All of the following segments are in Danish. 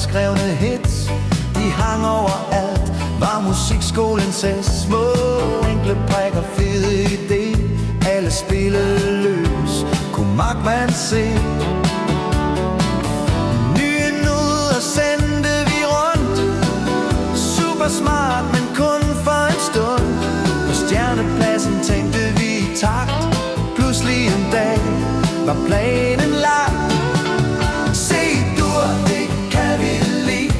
skrevne hits, de hang overalt. Var musikskolens små enkle prikker, fede idé. Alle spillede løs, kunne magtmand se. Nye nuder sendte vi rundt, super smart, men kun for en stund. På stjernepladsen tænkte vi i takt. Pludselig en dag var planen lagt. Se dur, det kan vi lide.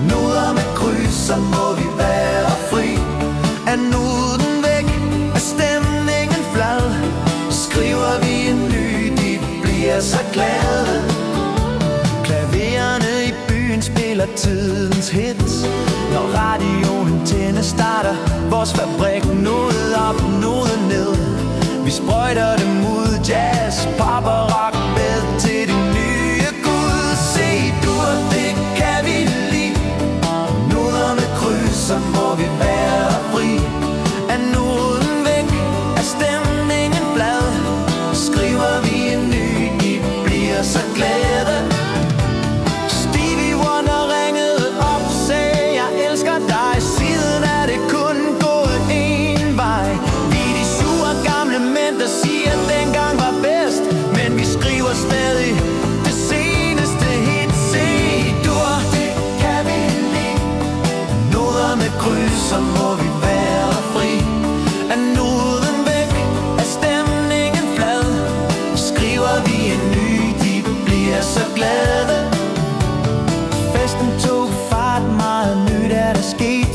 Noder med kryds, så må vi være fri. Er nuden væk, er stemningen flad. Skriver vi en ny, de bliver så glade. Klavererne i byen spiller tidens hits. Når radioen tændes, starter vores fabrik. Noget op, noget ned. Vi sprøjter dem ud, jazz, pop og rock med til det nye Gud. Se dur, det kan vi lide. Noder med kryds, så må vi være fri. Er nuden væk, er stemningen flad. Skriver vi en ny, de bliver så glade. Stevie Wonder ringede op, sagde jeg elsker dig. Siden er det kun gået en vej. Vi er de sure gamle mænd, der siger at dengang var bedst. Men vi skriver stadig det seneste hit. Se dur, det kan vi lide. Noder med kryds, så må vi være fri. Er nuden væk, er stemningen flad. Skriver vi en ny, de bliver så glade. Festen tog fart, meget nyt er der sket.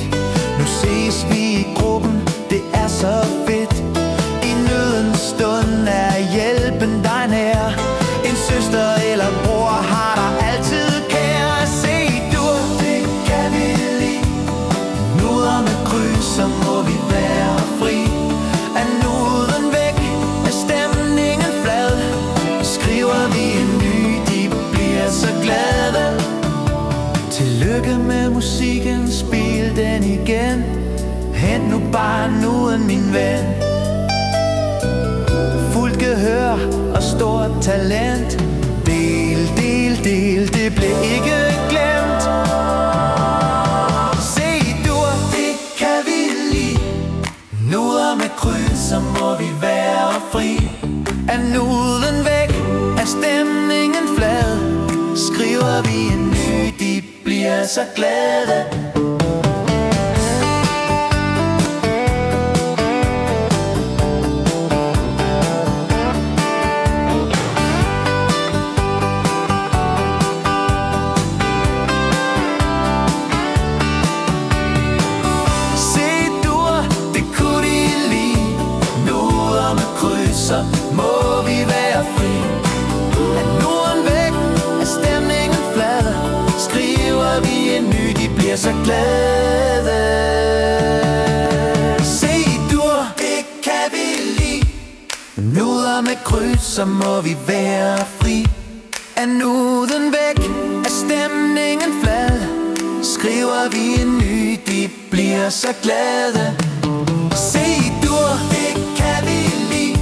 Nu ses vi i gruppen, det er så fedt. I nødens stund er hjælpen dig nær. En søster eller bror har dig altid kær. Se dur, det kan vi lide. Noder med kryds, så må vi være fri. Er nuden væk, er stemningen flad. Skriver vi en ny, de bliver så glade. Tillykke med musikken, spil den igen. Hent nu bare nuden, min ven. Fuldt gehør og stort talent. Del, del, del, det blev ikke glemt. Se dur, det kan vi lide. Noder med kryds, så må vi være fri. Er nuden væk, er stemningen flad. Skriver vi en ny, de bliver så glade. Så må vi være fri. Er norden væk, er stemningen flad. Skriver vi en ny, de bliver så glade. Se dur, det kan vi lide. Noder med kryds, så må vi være fri. Er nuden væk, er stemningen flad. Skriver vi en ny, de bliver så glade. Se dur, det kan vi lide.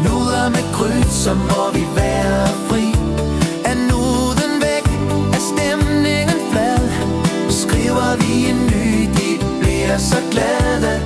Noder med kryds, så må vi være fri. Er nuden væk, er stemningen flad. Skriver vi en ny, de bliver så glade.